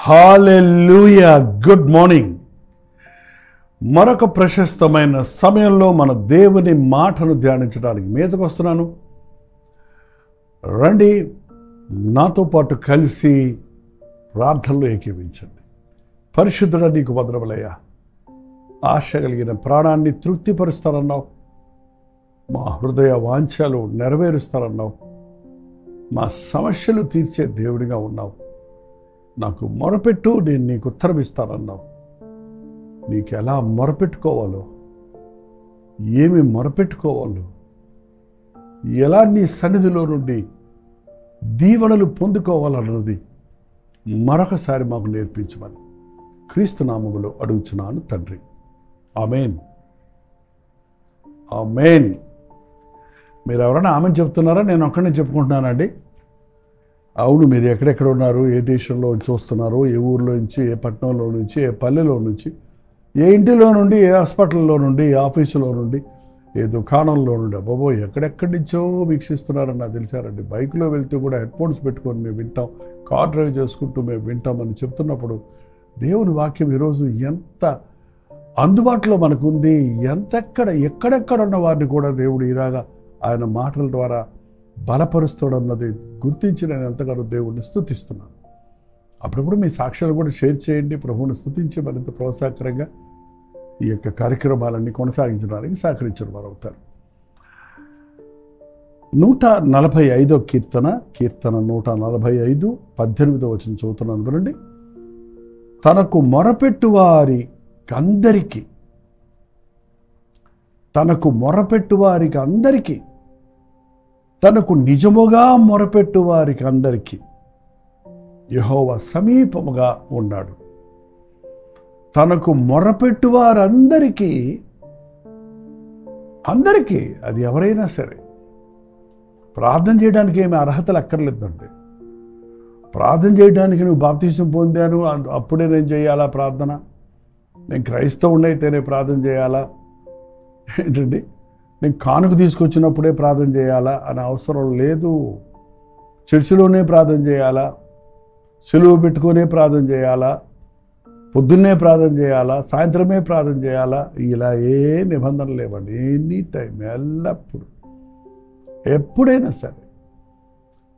హల్లెలూయా. Good morning. మరొక ప్రశస్తమైన సమయంలో మన దేవుని మాటను ధ్యానించడానికి మీదకు వస్తున్నాను. రండి, నాతో పాటు కలిసి ప్రార్థనలో ఏకీవించండి. పరిశుద్ధుడ, నీకు వందనములయ్యా. ఆశ కలిగిన ప్రాణాన్ని తృప్తిపరుస్తానన్నావు. మా హృదయ వాంఛలు నెరవేరుస్తానన్నావు. మా సమస్యలు తీర్చే దేవుడిగా ఉన్నావు. నాకు మొరపెట్టు, నేను నీకు ఉత్తరం ఇస్తానన్నావు. నీకు ఎలా మొరపెట్టుకోవాలో, ఏమి మొరపెట్టుకోవాలో, ఎలా నీ సన్నిధిలో నుండి దీవెనలు పొందుకోవాలన్నది మరొకసారి మాకు నేర్పించమని క్రీస్తు నామములో అడుగుచున్నాను తండ్రి. ఆమేన్, ఆమేన్. మీరు ఎవరైనా ఆమెను చెప్తున్నారా? నేను ఒక్కడిని చెప్పుకుంటున్నానండి. అవును, మీరు ఎక్కడెక్కడ ఉన్నారు, ఏ దేశంలో చూస్తున్నారు, ఏ ఊర్లో నుంచి, ఏ పట్టణంలో నుంచి, ఏ పల్లెలో నుంచి, ఏ ఇంటిలో నుండి, ఏ హాస్పిటల్లో నుండి, ఏ ఆఫీసులో నుండి, ఏ దుకాణంలో నుండి, అబ్బాబో ఎక్కడెక్కడి నుంచో వీక్షిస్తున్నారని నాకు తెలిసారండి. బైక్లో వెళ్తూ కూడా హెడ్ఫోన్స్ పెట్టుకొని మేము వింటాం, కార్ డ్రైవ్ చేసుకుంటూ మేము వింటామని చెప్తున్నప్పుడు దేవుని వాక్యం ఈరోజు ఎంత అందుబాటులో మనకుంది, ఎక్కడెక్కడ ఉన్న వారిని కూడా దేవుడు ఇలాగా ఆయన మాటల ద్వారా బలపరుస్తాడన్నది గుర్తించి నేను ఎంతగానో దేవుడిని స్తుతిస్తున్నాను. అప్పుడప్పుడు మీ సాక్ష్యాలు కూడా షేర్ చేయండి. ప్రభువుని స్తుతించి మరింత ప్రోత్సాహకరంగా ఈ యొక్క కార్యక్రమాలన్నీ కొనసాగించడానికి సహకరించిన వారు అవుతారు. 145 కీర్తన 145, 18 వచనం చదువుతున్నాను వినండి. తనకు మొరపెట్టు వారికి అందరికీ, తనకు నిజముగా మొరపెట్టు వారికి అందరికీ యెహోవా సమీపముగా ఉన్నాడు. తనకు మొరపెట్టు వారందరికీ, అది ఎవరైనా సరే, ప్రార్థన చేయడానికి ఏమి అర్హతలు అక్కర్లేదండి. ప్రార్థన చేయడానికి నువ్వు బాప్తిసం పొందాను అప్పుడే నేను చేయాలా ప్రార్థన? నేను క్రైస్తవుడైతేనే ప్రార్థన చేయాలా ఏంటండి? నేను కానుక తీసుకొచ్చినప్పుడే ప్రార్థన చేయాలా అనే అవసరం లేదు. చర్చిలోనే ప్రార్థన చేయాలా? సెలువు పెట్టుకునే ప్రార్థన చేయాలా? పొద్దున్నే ప్రార్థన చేయాలా? సాయంత్రమే ప్రార్థన చేయాలా? ఇలా ఏ నిబంధనలు లేవండి. ఎనీ టైం, ఎల్లప్పుడు, ఎప్పుడైనా సరే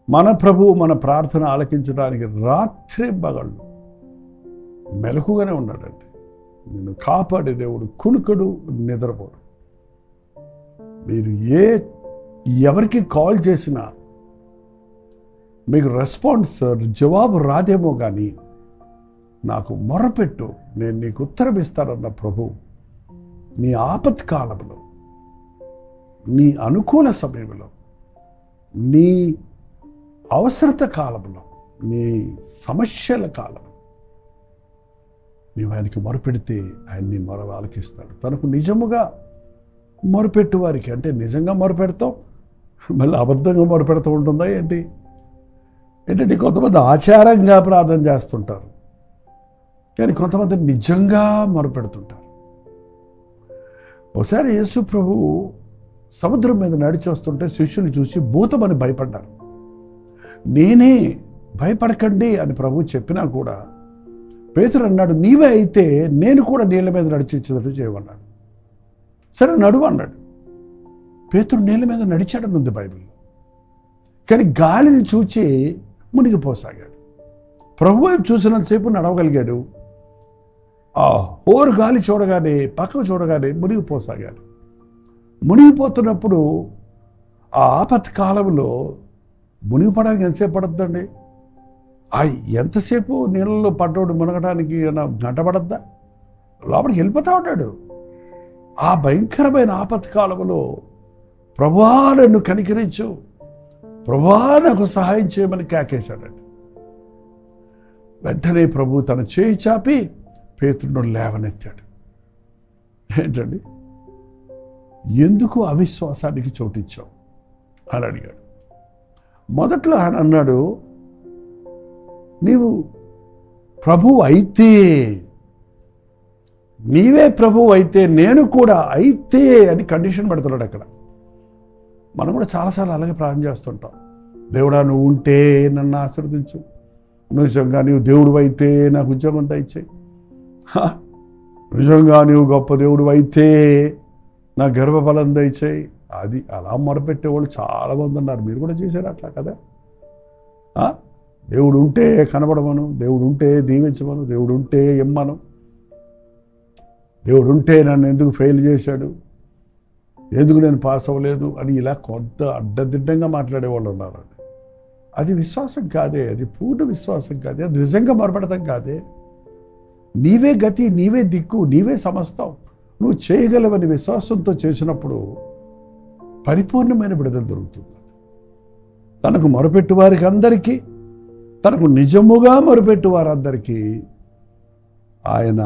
మన ప్రభువు మన ప్రార్థన ఆలకించడానికి రాత్రి పగళ్ళు మెలకుగానే ఉన్నాడండి. నిన్ను కాపాడే దేవుడు కునుకడు, నిద్రపోడు. మీరు ఎవరికి కాల్ చేసినా మీకు జవాబు రాదేమో కానీ నాకు మొరపెట్టు, నేను నీకు ఉత్తరం ఇస్తానన్న ప్రభు నీ ఆపత్కాలంలో, నీ అనుకూల సమయంలో, నీ అవసరత కాలంలో, నీ సమస్యల కాలంలో నీవు ఆయనకి మొరపెడితే ఆయన నీ మొర ఆలకిస్తాడు. తనకు నిజముగా మొరపెట్టు వారికి, అంటే నిజంగా మొరపెడతాం, మళ్ళీ అబద్ధంగా మొరపెడుతూ ఉంటుందా ఏంటంటే కొంతమంది ఆచారంగా ప్రార్థన చేస్తుంటారు, కానీ కొంతమంది నిజంగా మొరపెడుతుంటారు. ఒకసారి యేసు ప్రభు సముద్రం మీద నడిచి వస్తుంటే శిష్యులు చూసి భూతమని భయపడ్డారు. నేనే, భయపడకండి అని ప్రభు చెప్పినా కూడా పేతురు అన్నాడు, నీవే అయితే నేను కూడా నీళ్ళ మీద నడిచించినట్టు చేయమన్నాడు. సరే నడువు అన్నాడు. పేతురు నీళ్ళ మీద నడిచాడనుంది బైబిల్లో. కానీ గాలిని చూచి మునిగిపోసాగాడు. ప్రభు వైపు చూసినంతసేపు నడవగలిగాడు. ఆ హోరు గాలి చూడగానే, పక్కకు చూడగానే మునిగిపోసాగాడు. మునిగిపోతున్నప్పుడు ఆ ఆపత్కాలంలో మునిగిపోవడానికి ఎంతసేపు పడుతుందండి? ఎంతసేపు నీళ్ళలో పడ్డోడు మునగడానికి గంట పడద్దా? లోపలికి వెళ్ళిపోతా ఉన్నాడు. ఆ భయంకరమైన ఆపత్కాలంలో ప్రభువా నన్ను కనికరించు, ప్రభువా నాకు సహాయం చేయమని కేకేశాడండి. వెంటనే ప్రభు తన చేయి చాపి పేతురును లేవనెత్తాడు. ఏంటండి, ఎందుకు అవిశ్వాసానికి చోటిచ్చావు అని అడిగాడు. మొదట్లో ఆయన అన్నాడు, నీవు ప్రభువు అయితే, నీవే ప్రభువు అయితే నేను కూడా అయితే అని కండిషన్ పెడుతున్నాడు అక్కడ. మనం కూడా చాలాసార్లు అలాగే ప్రార్థన చేస్తుంటాం. దేవుడా నువ్వు ఉంటే నన్ను ఆశీర్వదించు, నిజంగా నీవు దేవుడు అయితే నాకు ఉద్యోగం దయచేయి, నిజంగా నీవు గొప్ప దేవుడు అయితే నా గర్భఫలం దయచేయి. అది అలా మొరపెట్టేవాళ్ళు చాలామంది ఉన్నారు. మీరు కూడా చేశారు అట్లా కదా? దేవుడు ఉంటే కనబడమను, దేవుడు ఉంటే దీవించమను, దేవుడు ఉంటే ఇమ్మను, దేవుడు ఉంటే నన్ను ఎందుకు ఫెయిల్ చేశాడు, ఎందుకు నేను పాస్ అవ్వలేదు అని ఇలా కొంత అడ్డదిడ్డంగా మాట్లాడేవాళ్ళు ఉన్నారండి. అది విశ్వాసం కాదే, అది పూర్ణ విశ్వాసం కాదే, అది నిజంగా మొరపెడతాం కాదే. నీవే గతి, నీవే దిక్కు, నీవే సమస్తం, నువ్వు చేయగలవని విశ్వాసంతో చేసినప్పుడు పరిపూర్ణమైన విడుదల దొరుకుతుంది. తనకు మొరపెట్టు వారికి అందరికీ, తనకు నిజముగా మొరపెట్టు వారందరికీ ఆయన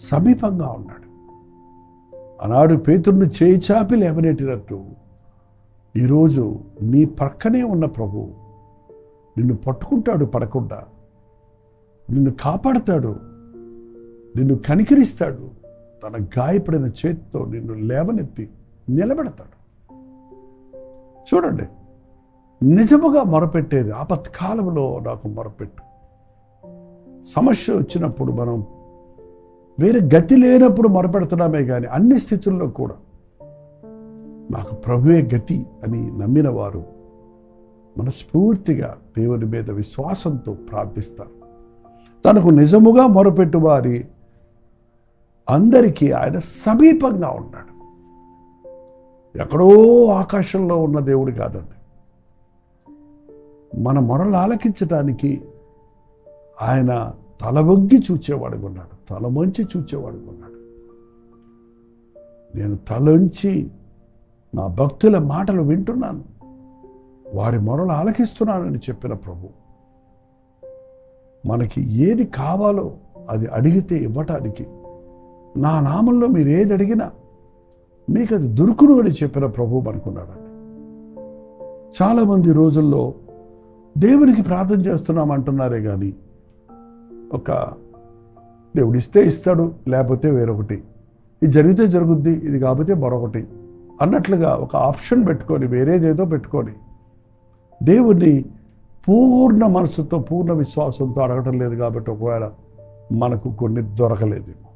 సమీపంగా ఉన్నాడు. ఆనాడు పేతురును చేయి చాపి లేవనెట్టినట్టు ఈరోజు నీ పక్కనే ఉన్న ప్రభువు నిన్ను పట్టుకుంటాడు, పడకుండా నిన్ను కాపాడుతాడు, నిన్ను కనికరిస్తాడు. తన గాయపడిన చేతితో నిన్ను లేవనెత్తి నిలబెడతాడు. చూడండి, నిజముగా మొరపెట్టేది ఆపత్కాలంలో నాకు మొరపెట్టు. సమస్య వచ్చినప్పుడు మనం వేరే గతి లేనప్పుడు మొరపెడుతున్నామే కానీ అన్ని స్థితుల్లో కూడా నాకు ప్రభువే గతి అని నమ్మిన వారు మనస్ఫూర్తిగా దేవుని మీద విశ్వాసంతో ప్రార్థిస్తారు. తనకు నిజముగా మొరపెట్టు వారి అందరికీ ఆయన సమీపంగా ఉన్నాడు. ఎక్కడో ఆకాశంలో ఉన్న దేవుడు కాదండి. మన మొరలు ఆలకించడానికి ఆయన తల వంగి చూచేవాడుగా ఉన్నాడు, తల వంచి చూచేవాడుగా ఉన్నాడు. నేను తలంచి నా భక్తుల మాటలు వింటున్నాను, వారి మొరలు ఆలకిస్తున్నానని చెప్పిన ప్రభు మనకి ఏది కావాలో అది అడిగితే ఇవ్వటానికి, నా నామంలో మీరు ఏది అడిగినా మీకు అది దొరుకును అని చెప్పిన ప్రభు అనుకున్నాడండి. చాలామంది రోజుల్లో దేవునికి ప్రార్థన చేస్తున్నామంటున్నారే కానీ ఒక దేవుడిస్తే ఇస్తాడు, లేకపోతే వేరొకటి, ఇది జరిగితే జరుగుద్ది, ఇది కాకపోతే మరొకటి అన్నట్లుగా ఒక ఆప్షన్ పెట్టుకొని వేరేదేదో పెట్టుకొని దేవుణ్ణి పూర్ణ మనసుతో పూర్ణ విశ్వాసంతో అడగటం లేదు. కాబట్టి ఒకవేళ మనకు కొన్ని దొరకలేదేమో.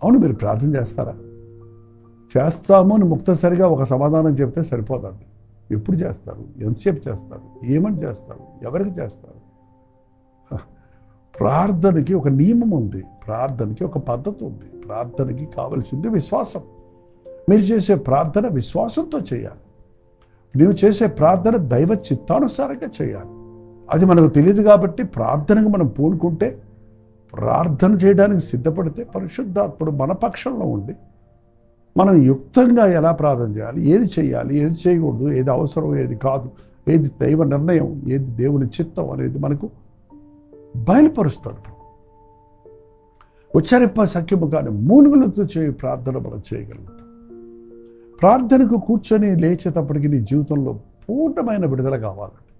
అవును, మీరు ప్రార్థన చేస్తారా? చేస్తాము అని ముక్తసరిగా ఒక సమాధానం చెప్తే సరిపోదండి. ఎప్పుడు చేస్తారు? ఎంతసేపు చేస్తారు? ఏమని చేస్తారు? ఎవరికి చేస్తారు? ప్రార్థనకి ఒక నియమం ఉంది, ప్రార్థనకి ఒక పద్ధతి ఉంది, ప్రార్థనకి కావలసింది విశ్వాసం. మీరు చేసే ప్రార్థన విశ్వాసంతో చేయాలి. నీవు చేసే ప్రార్థన దైవ చిత్తానుసారంగా చేయాలి. అది మనకు తెలియదు కాబట్టి ప్రార్థనకు మనం పూనుకుంటే, ప్రార్థన చేయడానికి సిద్ధపడితే పరిశుద్ధాత్ముడు మన పక్షంలో ఉండి మనం యుక్తంగా ఎలా ప్రార్థన చేయాలి, ఏది చేయాలి, ఏది చేయకూడదు, ఏది అవసరం, ఏది కాదు, ఏది దైవ నిర్ణయం, ఏది దేవుని చిత్తం అనేది మనకు బయలుపరుస్తాడు. ఉచ్చరింప సఖ్యము కానీ మూలుగులతో చేయి ప్రార్థన మనం చేయగలుగుతాం. ప్రార్థనకు కూర్చొని లేచేటప్పటికి నీ జీవితంలో పూర్ణమైన విడుదల కావాలండి.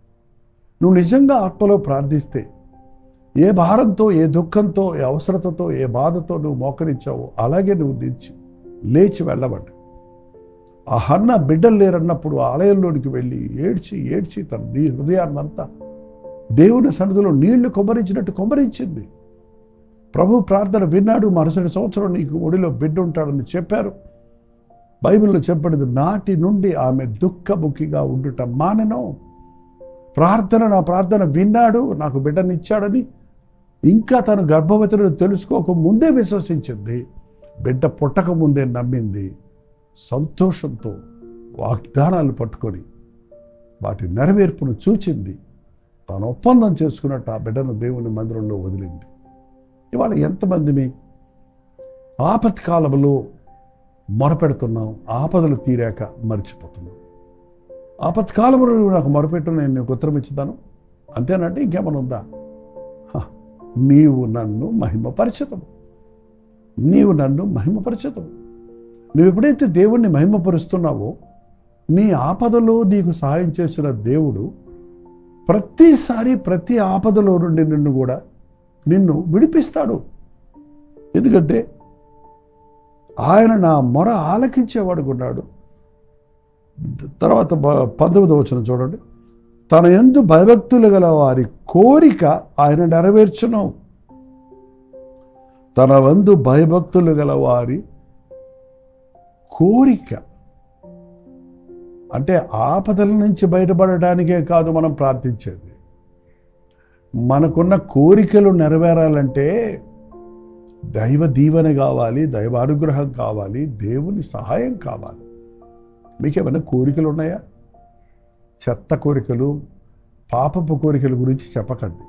నువ్వు నిజంగా ఆత్మలో ప్రార్థిస్తే ఏ భారంతో, ఏ దుఃఖంతో, ఏ అవసరతతో, ఏ బాధతో నువ్వు మోకరించావో అలాగే నువ్వు లేచి వెళ్ళవండి. ఆ హన్న బిడ్డలు లేరన్నప్పుడు ఆలయంలోనికి వెళ్ళి ఏడ్చి తన నీ హృదయాన్నంతా దేవుని సన్నిధిలో నీళ్లు కొమ్మరించినట్టు కొమ్మరించింది. ప్రభు ప్రార్థన విన్నాడు. మరుసటి సంవత్సరం నీకు ఒడిలో బిడ్డ ఉంటాడని చెప్పారు. బైబిల్లో చెప్పబడింది, నాటి నుండి ఆమె దుఃఖముఖిగా ఉండుట మానెను. నా ప్రార్థన విన్నాడు, నాకు బిడ్డనిచ్చాడని ఇంకా తను గర్భవతిని తెలుసుకోక ముందే విశ్వసించింది. బిడ్డ పుట్టక ముందే నమ్మింది. సంతోషంతో వాగ్దానాలు పట్టుకొని వాటి నెరవేర్పును చూచింది. తాను ఒప్పందం చేసుకున్నట్టు ఆ బిడ్డను దేవుని మందిరంలో వదిలింది. ఇవాళ ఎంతమందిని ఆపత్కాలంలో మొరపెడుతున్నాం, ఆపదలు తీరాక మర్చిపోతున్నాం. ఆపత్కాలంలో నాకు మొరపెట్టు, నేను నీకు ఉత్తరం ఇచ్చుతాను అంతేనంటే ఇంకేమైనా ఉందా? నీవు నన్ను మహిమపరచదము, నీవు నన్ను మహిమపరచదము. నువ్వు ఎప్పుడైతే దేవుణ్ణి మహిమపరుస్తున్నావో, నీ ఆపదలో నీకు సహాయం చేసిన దేవుడు ప్రతిసారి ప్రతి ఆపదలో నుండి నిన్ను విడిపిస్తాడు. ఎందుకంటే ఆయన నా మొర ఆలకించేవాడుకున్నాడు. తర్వాత 19వ వచనం చూడండి. తన యందు భయభక్తులు గల వారి కోరిక ఆయన నెరవేర్చును. తన యందు భయభక్తులు గల వారి కోరిక అంటే ఆపదల నుంచి బయటపడడానికే కాదు మనం ప్రార్థించేది. మనకున్న కోరికలు నెరవేరాలంటే దైవ దీవెన కావాలి, దైవ అనుగ్రహం కావాలి, దేవుని సహాయం కావాలి. మీకేమైనా కోరికలు ఉన్నాయా? చెత్త కోరికలు, పాపపు కోరికల గురించి చెప్పకండి.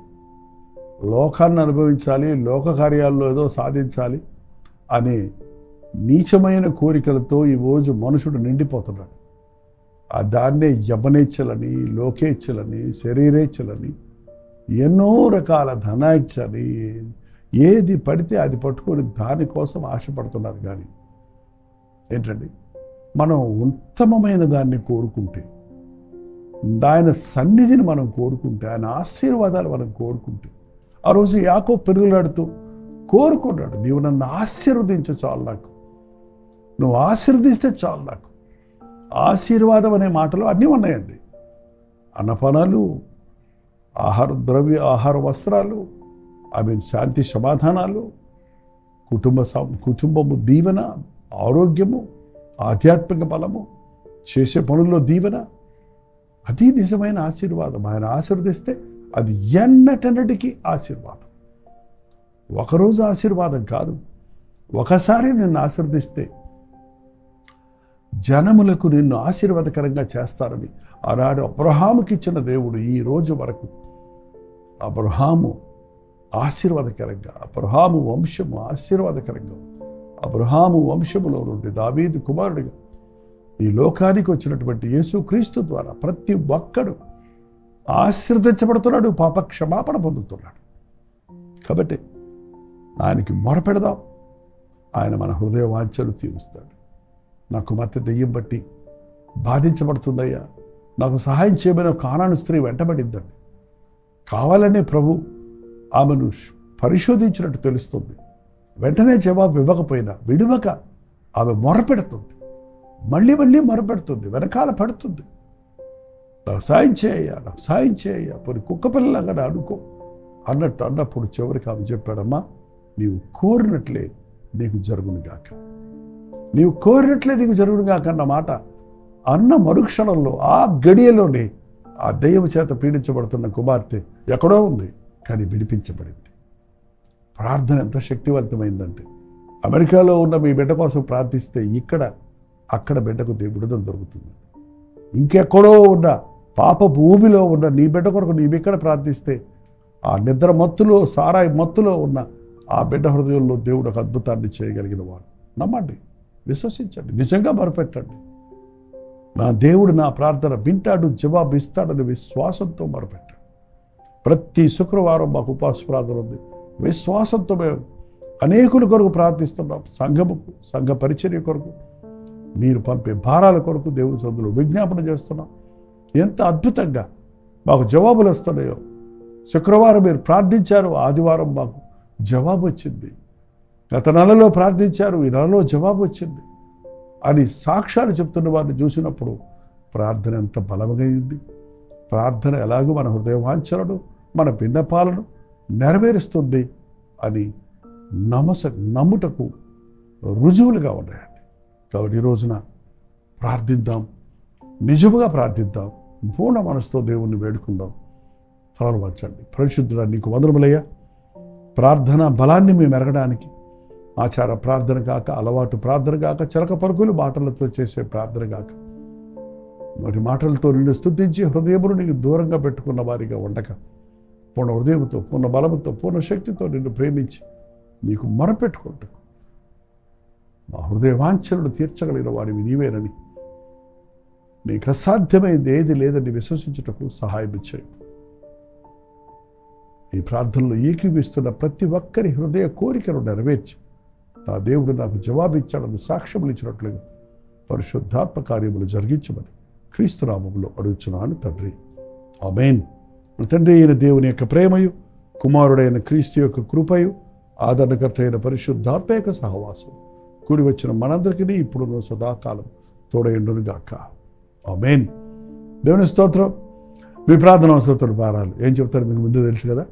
లోకాన్ని అనుభవించాలి, లోక కార్యాల్లో ఏదో సాధించాలి అనే నీచమైన కోరికలతో ఈరోజు మనుషుడు నిండిపోతున్నాడు. దాన్నే యవ్వనేచ్ఛలని, లోకేచ్ఛలని, శరీరేచ్ఛలని, ఎన్నో రకాల ధనాయిచ్చని, ఏది పడితే అది పట్టుకొని దానికోసం ఆశపడుతున్నారు. కానీ ఏంటండి, మనం ఉత్తమమైన దాన్ని కోరుకుంటే, ఆయన సన్నిధిని మనం కోరుకుంటే, ఆయన ఆశీర్వాదాలు మనం కోరుకుంటే, ఆ రోజు యాకోబు పెరుగులాడుతూ కోరుకున్నాడు, నీవు నన్ను ఆశీర్వదించు చాలు, నాకు నువ్వు ఆశీర్వదిస్తే చాలు. నాకు ఆశీర్వాదం అనే మాటలు అన్నీ ఉన్నాయండి. అన్నపానాలు, ఆహార వస్త్రాలు, శాంతి సమాధానాలు, కుటుంబము దీవెన, ఆరోగ్యము, ఆధ్యాత్మిక బలము, చేసే పనుల్లో దీవెన, అది నిజమైన ఆశీర్వాదం. ఆయన ఆశీర్వదిస్తే అది ఎన్నటెన్నటికీ ఆశీర్వాదం. ఒకరోజు ఆశీర్వాదం కాదు, ఒకసారి నిన్ను ఆశీర్వదిస్తే జనములకు నిన్ను ఆశీర్వాదకరంగా చేస్తారని ఆనాడు అబ్రహాముకి ఇచ్చిన దేవుడు ఈ రోజు వరకు అబ్రహాము ఆశీర్వాదకరంగా, అబ్రహాము వంశము ఆశీర్వాదకరంగా, అబ్రహాము వంశములో నుండి దావీదు కుమారుడిగా ఈ లోకానికి వచ్చినటువంటి యేసుక్రీస్తు ద్వారా ప్రతి ఒక్కడు ఆశీర్వదించబడుతున్నాడు, పాప క్షమాపణ పొందుతున్నాడు. కాబట్టి ఆయనకి మొరపెడదాం, ఆయన మన హృదయ వాంఛలు తీరుస్తాడు. నా కుమార్తె దెయ్యం బట్టి బాధించబడుతుందయ్యా, నాకు సహాయం చేయమని ఒక కానాను స్త్రీ వెంటబడిందండి. కావాలనే ప్రభు ఆమెను పరిశోధించినట్టు తెలుస్తుంది. వెంటనే జవాబు ఇవ్వకపోయినా విడువక ఆమె మొరపెడుతుంది, మళ్ళీ మళ్ళీ మొరపెడుతుంది, వెనకాల పడుతుంది. నాకు సాయం చేయ్యా, నాకు సాయం చేయ్యా, పోనీ కుక్క పిల్లలాగా అనుకో అన్నప్పుడు చివరికి ఆమె చెప్పాడమ్మా, నీవు కోరినట్లే నీకు జరుగునుగాక, నీవు కోరినట్లే నీకు జరుగునుగాక అన్న మాట అన్న మరుక్షణంలో, ఆ గడియలోనే ఆ దెయ్యం చేత పీడించబడుతున్న కుమార్తె ఎక్కడో ఉంది, కానీ విడిపించబడింది. ప్రార్థన ఎంత శక్తివంతమైందంటే, అమెరికాలో ఉన్న మీ బిడ్డ కోసం ప్రార్థిస్తే అక్కడ బిడ్డకు విడుదల దొరుకుతుంది. ఇంకెక్కడో ఉన్న పాపపు ఊబిలో ఉన్న నీ బిడ్డ కొరకు నీవిక్కడ ప్రార్థిస్తే, ఆ నిద్ర మత్తులో, సారాయి మత్తులో ఉన్న ఆ బిడ్డ హృదయంలో దేవుడు ఒక అద్భుతాన్ని చేయగలిగిన వాడు. నమ్మండి, విశ్వసించండి, నిజంగా మొరపెట్టండి. నా దేవుడు నా ప్రార్థన వింటాడు, జవాబు ఇస్తాడని విశ్వాసంతో మొరపెట్టాడు. ప్రతి శుక్రవారం మాకు ఉపవాస ప్రార్థన ఉంది. విశ్వాసంతో మేము అనేకుల కొరకు ప్రార్థిస్తున్నాం. సంఘముకు, సంఘ పరిచర్య కొరకు, మీరు పంపే భారాల కొరకు దేవుని సొంతలో విజ్ఞాపన చేస్తున్నాం. ఎంత అద్భుతంగా మాకు జవాబులు వస్తున్నాయో. శుక్రవారం మీరు ప్రార్థించారు, ఆదివారం మాకు జవాబు వచ్చింది. గత నెలలో ప్రార్థించారు, ఈ నెలలో జవాబు వచ్చింది అని సాక్ష్యాలు చెప్తున్న వారిని చూసినప్పుడు ప్రార్థన ఎంత బలమైంది. ప్రార్థన ఎలాగో మన హృదయ వాంఛలను, మన విన్నపాలను నెరవేరుస్తుంది అని నమ్ముటకు రుజువులుగా ఉన్నాయండి. కాబట్టి ఈ రోజున ప్రార్థిద్దాం, నిజముగా ప్రార్థిద్దాం, పూర్ణ మనసుతో దేవుణ్ణి వేడుకుందాం. తలలు వంచండి. పరిశుద్ధుడా, నీకు వందనములయ్యా. ప్రార్థన బలాన్ని మేము ఎరగడానికి ఆచార ప్రార్థన కాక, అలవాటు ప్రార్థన కాక, చిలక పరుగులు మాటలతో చేసే ప్రార్థన కాక, మరి మాటలతో నిన్ను స్తుతించి హృదయమును నీకు దూరంగా పెట్టుకున్న వారిగా ఉండక, పూర్ణ హృదయంతో, పూర్ణ బలముతో, పూర్ణ శక్తితో నిన్ను ప్రేమించి నీకు మొరపెట్టుకుంటూ మా హృదయ వాంఛలను తీర్చగలిగిన వాడివి నీవేనని, నీకు అసాధ్యమైంది ఏది లేదని విశ్వసించుటకు సహాయం ఇచ్చాయి. ఈ ప్రార్థనలో ఏకీవిస్తున్న ప్రతి ఒక్కరి హృదయ కోరికను నెరవేర్చి నా దేవుడు నాకు జవాబిచ్చాడని సాక్ష్యములు ఇచ్చినట్లుగా పరిశుద్ధాత్మ కార్యములు జరిగించమని క్రీస్తు నామములో అడుగుచున్నాను తండ్రి, ఆమేన్. తండ్రి అయిన దేవుని యొక్క ప్రేమయు, కుమారుడైన క్రీస్తు యొక్క కృపయు, ఆదరణకర్త అయిన పరిశుద్ధాత్మ యొక్క సహవాసం కూడి వచ్చిన మనందరికీ ఇప్పుడు సదాకాలం తోడైండును గాక. ఆమేన్. దేవుని స్తోత్రం. మీ ప్రార్థన అవసరతలు భారాలు ఏం చెప్తారు మీకు ముందే తెలుసు కదా.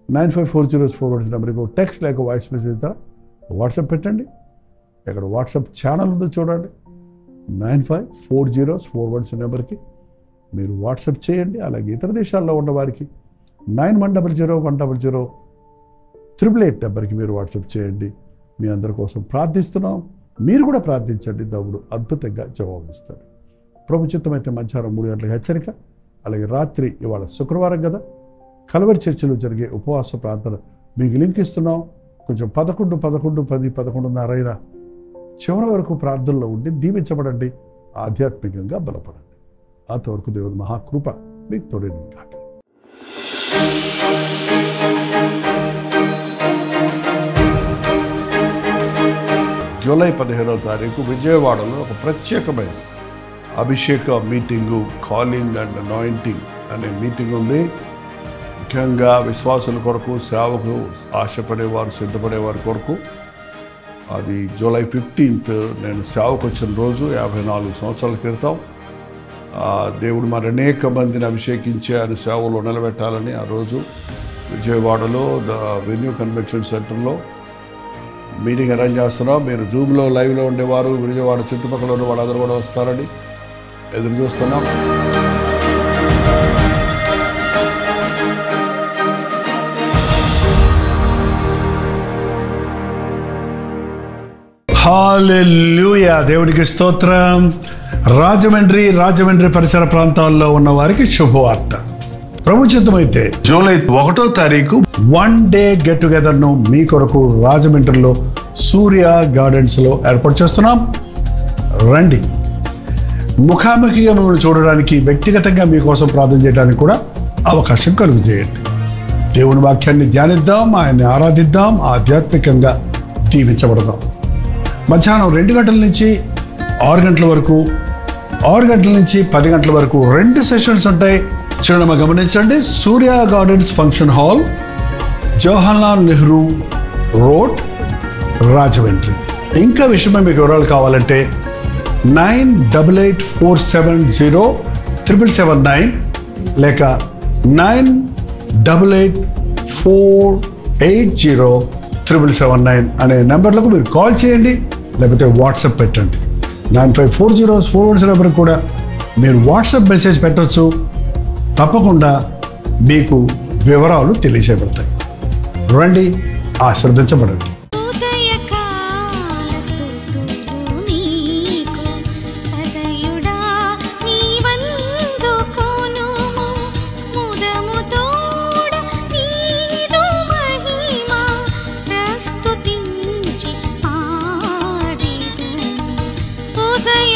9540 నెంబర్కి టెక్స్ట్ లేక వాయిస్ మెసేజ్ ద్వారా వాట్సాప్ పెట్టండి. ఇక్కడ వాట్సాప్ ఛానల్ ఉందో చూడండి. 9540 నెంబర్కి మీరు వాట్సాప్ చేయండి. అలాగే ఇతర దేశాల్లో ఉన్న వారికి 9100 నెంబర్కి మీరు వాట్సాప్ చేయండి. మీ అందరి కోసం ప్రార్థిస్తున్నాం. మీరు కూడా ప్రార్థించండి. దేవుడు అద్భుతంగా జవాబిస్తాడు. ప్రభు చిత్తమైతే మధ్యాహ్నం 3 గంటలకు హెచ్చరిక. అలాగే రాత్రి ఇవాళ శుక్రవారం కదా, కల్వరి చర్చిలో జరిగే ఉపవాస ప్రార్థన మీకు లింక్ ఇస్తున్నాం. కొంచెం 11, 10, 11:30 అయినా చివరి వరకు ప్రార్థనలో ఉండి దీవించబడండి, ఆధ్యాత్మికంగా బలపడండి. అంతవరకు దేవుని మహాకృప మీకు తోడేను కాక. జూలై 15వ తారీఖు విజయవాడలో ఒక ప్రత్యేకమైన అభిషేక మీటింగు, కాలింగ్ అండ్ అనాయింటింగ్ అనే మీటింగ్ ఉంది. ముఖ్యంగా విశ్వాసుల కొరకు, సేవకు ఆశపడేవారు, సిద్ధపడేవారి కొరకు. అది జూలై 15th నేను సేవకు వచ్చిన రోజు 54 సంవత్సరాల క్రితం. దేవుడు మరి అనేక మందిని అభిషేకించి ఆయన సేవలో నిలబెట్టాలని ఆ రోజు విజయవాడలో వెన్యూ కన్వెన్షన్ సెంటర్లో మీటింగ్ అరేంజ్ చేస్తున్నాం. మీరు జూమ్లో లైవ్లో ఉండేవారు, విజయవాడ చుట్టుపక్కల ఉన్న వాళ్ళందరూ కూడా వస్తారని ఎదురు చూస్తున్నాం. హల్లెలూయా, దేవుడికి స్తోత్రం. రాజమండ్రి పరిసర ప్రాంతాల్లో ఉన్న వారికి శుభవార్త. ప్రభు చిత్తమైతే జూలై 1వ తారీఖు 1 డే గెట్ టుగెదర్ను మీ కొరకు రాజమండ్రిలో సూర్య గార్డెన్స్లో ఏర్పాటు చేస్తున్నాం. రండి. ముఖాముఖిగా మిమ్మల్ని చూడడానికి, వ్యక్తిగతంగా మీకోసం ప్రార్థన చేయడానికి కూడా అవకాశం కలుగజేయండి. దేవుని వాక్యాన్ని ధ్యానిద్దాం, ఆయన్ని ఆరాధిద్దాం, ఆధ్యాత్మికంగా దీవించబడదాం. మధ్యాహ్నం 2 గంటల నుంచి 6 గంటల వరకు, 6 గంటల నుంచి 10 గంటల వరకు 2 సెషన్స్ ఉంటాయి. చిరునామా గమనించండి. Surya gardens function hall, Jawaharlal Nehru road, Rajahmundry. ఇంకా విషయమై మీకు వివరాలు కావాలంటే 9884707779 లేక 9884807779 అనే నెంబర్లకు మీరు కాల్ చేయండి, లేకపోతే వాట్సాప్ పెట్టండి. 9540 నెంబర్కి కూడా మీరు వాట్సాప్ మెసేజ్ పెట్టవచ్చు. తప్పకుండా మీకు వివరాలు తెలియజేయబడతాయి. రండి, ఆశీర్వదించబడండి. ఉదయ